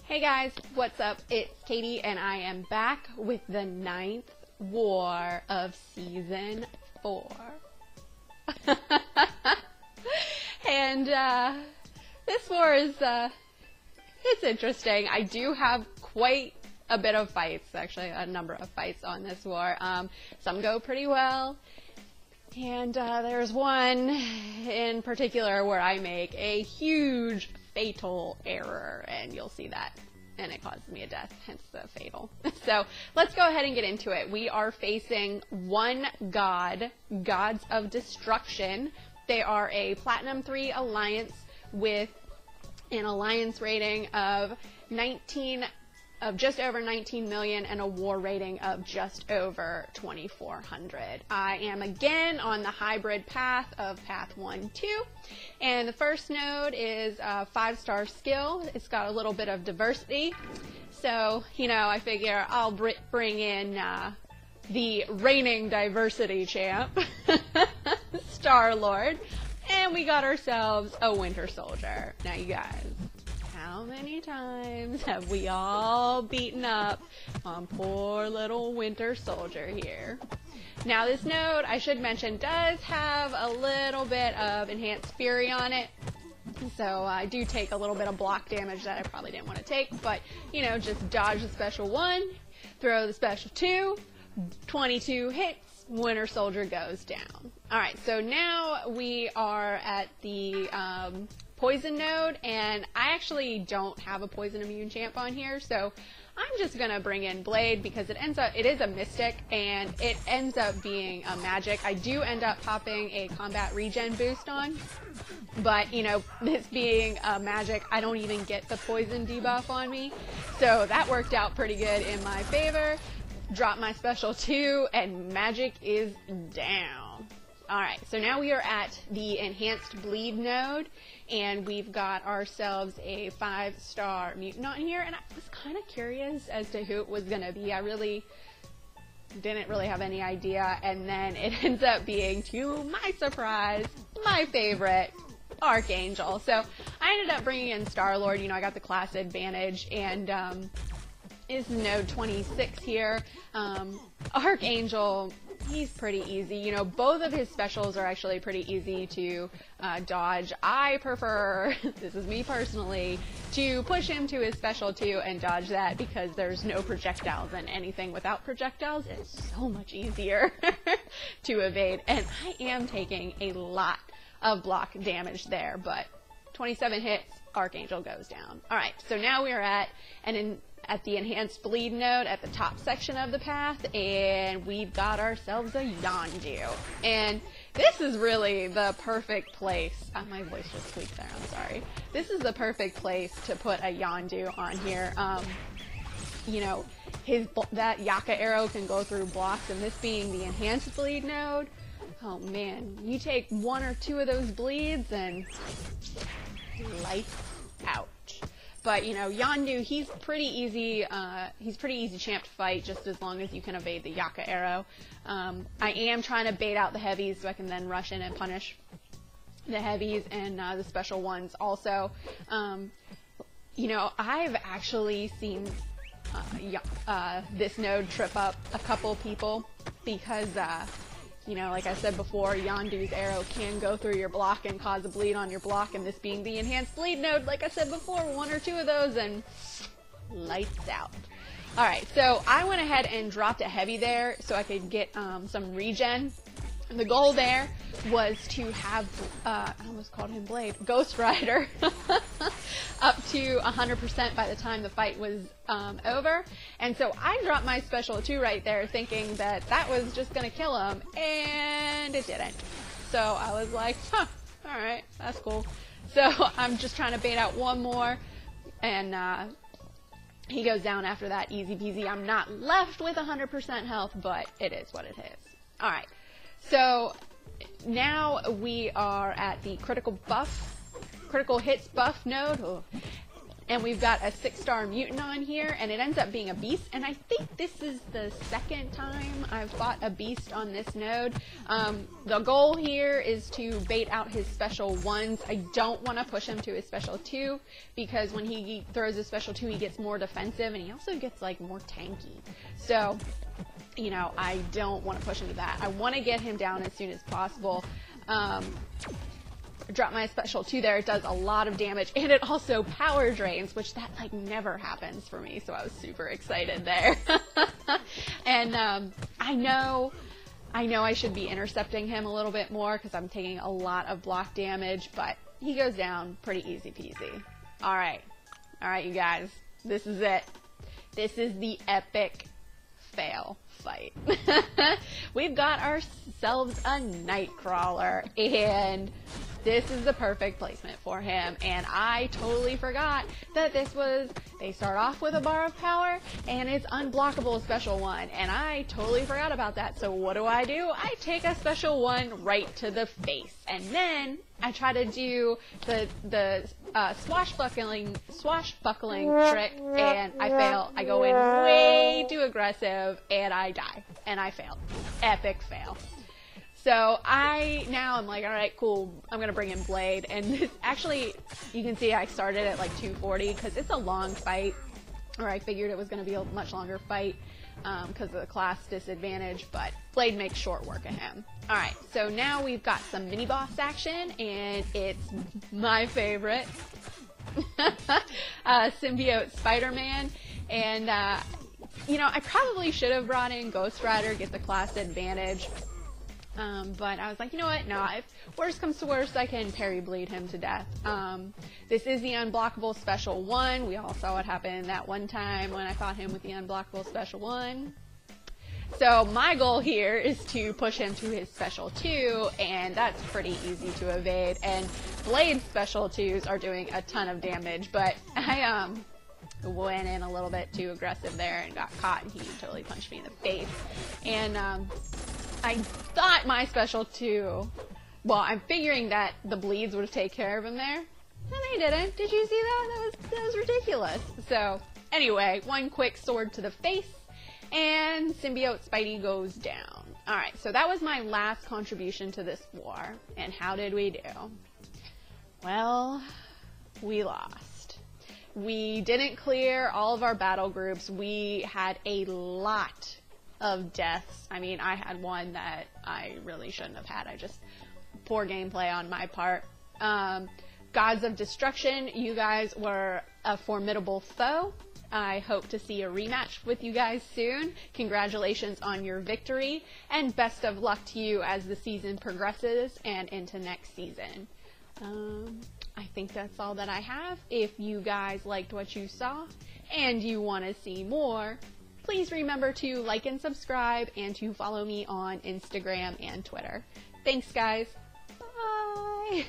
Hey guys, what's up? It's Katie and I am back with the 9th war of season 4. And this war is it's interesting. I do have quite a bit of fights, actually a number of fights on this war. Some go pretty well. And there's one in particular where I make a huge fatal error, and you'll see that, and it caused me a death, hence the fatal. So let's go ahead and get into it. We are facing one god, Gods of Destruction. They are a Platinum 3 alliance with an alliance rating of just over 19 million and a war rating of just over 2,400. I am again on the hybrid path of path 1-2, and the first node is a 5-star skill. It's got a little bit of diversity, so I figure I'll bring in the reigning diversity champ, Star Lord, and we got ourselves a Winter Soldier. Now you guys, how many times have we all beaten up on poor little Winter Soldier here? Now this node, I should mention, does have a little bit of enhanced fury on it. So I do take a little bit of block damage that I probably didn't want to take, but just dodge the special 1, throw the special 2, 22 hits, Winter Soldier goes down. Alright, so now we are at the poison node, and I actually don't have a poison immune champ on here, so I'm just gonna bring in Blade because it is a mystic and it ends up being a magic. I do end up popping a combat regen boost on, but this being a magic, I don't even get the poison debuff on me, so that worked out pretty good in my favor. Drop my special 2 and magic is down. Alright, so now we are at the enhanced bleed node, and we've got ourselves a 5-star mutant on here, and I was kind of curious as to who it was going to be. I really didn't have any idea, and then it ends up being, to my surprise, my favorite, Archangel. So I ended up bringing in Star-Lord. I got the class advantage, and is node 26 here. Archangel, he's pretty easy. Both of his specials are actually pretty easy to dodge. I prefer, this is me personally, to push him to his special 2 and dodge that because there's no projectiles, and anything without projectiles is so much easier to evade. And I am taking a lot of block damage there, but 27 hits, Archangel goes down. Alright, so now we are at the enhanced bleed node at the top section of the path, and we've got ourselves a Yondu. And this is really the perfect place. My voice just squeaked there, I'm sorry. This is the perfect place to put a Yondu on here. That Yaka arrow can go through blocks, and this being the enhanced bleed node, oh man, you take 1 or 2 of those bleeds and lights out. But Yondu, he's pretty easy champ to fight, just as long as you can evade the Yaka arrow. I am trying to bait out the heavies so I can then rush in and punish the heavies and the special ones also. I've actually seen this node trip up a couple people because like I said before, Yondu's arrow can go through your block and cause a bleed on your block, and this being the enhanced bleed node, like I said before, 1 or 2 of those and lights out. Alright, so I went ahead and dropped a heavy there so I could get some regen. The goal there was to have, I almost called him Blade, Ghost Rider up to 100% by the time the fight was over. And so I dropped my special 2 right there thinking that was just going to kill him, and it didn't. So I was like, alright, that's cool. So I'm just trying to bait out 1 more, and he goes down after that, easy peasy. I'm not left with 100% health, but it is what it is. Alright. So now we are at the critical hits buff node. And we've got a 6-star mutant on here, and it ends up being a beast. And I think this is the second time I've fought a beast on this node. The goal here is to bait out his special 1s. I don't want to push him to his special 2, because when he throws his special 2, he gets more defensive, and he also gets like more tanky. So, you know, I don't want to push him to that. I want to get him down as soon as possible. Drop my special 2 there. It does a lot of damage, and it also power drains, which that like never happens for me, so I was super excited there. And I know I should be intercepting him a little bit more because I'm taking a lot of block damage, but he goes down pretty easy peasy. All right, you guys, this is it. This is the epic fail fight. We've got ourselves a Nightcrawler, and this is the perfect placement for him, and I totally forgot that they start off with a bar of power, and it's unblockable special 1, and I totally forgot about that. So what do? I take a special 1 right to the face, and then I try to do the swashbuckling trick, and I fail. I go in way too aggressive, and I die, and I failed. Epic fail. So I'm like, all right, cool, I'm going to bring in Blade. And this, actually, you can see I started at like 240 because it's a long fight, or I figured it was going to be a much longer fight because of the class disadvantage, but Blade makes short work of him. All right, so now we've got some mini-boss action, and it's my favorite, Symbiote Spider-Man. And, you know, I probably should have brought in Ghost Rider, get the class advantage. But I was like, you know what, no, if worst comes to worst, I can parry bleed him to death. This is the unblockable special 1. We all saw what happened that one time when I fought him with the unblockable special 1. So my goal here is to push him to his special 2, and that's pretty easy to evade. And Blade's special 2s are doing a ton of damage, but I went in a little bit too aggressive there and got caught, and he totally punched me in the face. And I thought my special 2, well, I'm figuring that the bleeds would take care of him there, and they didn't. Did you see that? That was ridiculous. So anyway, 1 quick sword to the face, and Symbiote Spidey goes down. Alright, so that was my last contribution to this war. And how did we do? Well, we lost. We didn't clear all of our battle groups. We had a lot of deaths. I mean, I had one that I really shouldn't have had. Poor gameplay on my part. Gods of Destruction, you guys were a formidable foe. I hope to see a rematch with you guys soon. Congratulations on your victory, and best of luck to you as the season progresses and into next season. I think that's all that I have. If you guys liked what you saw and you want to see more, please remember to like and subscribe, and to follow me on Instagram and Twitter. Thanks, guys. Bye.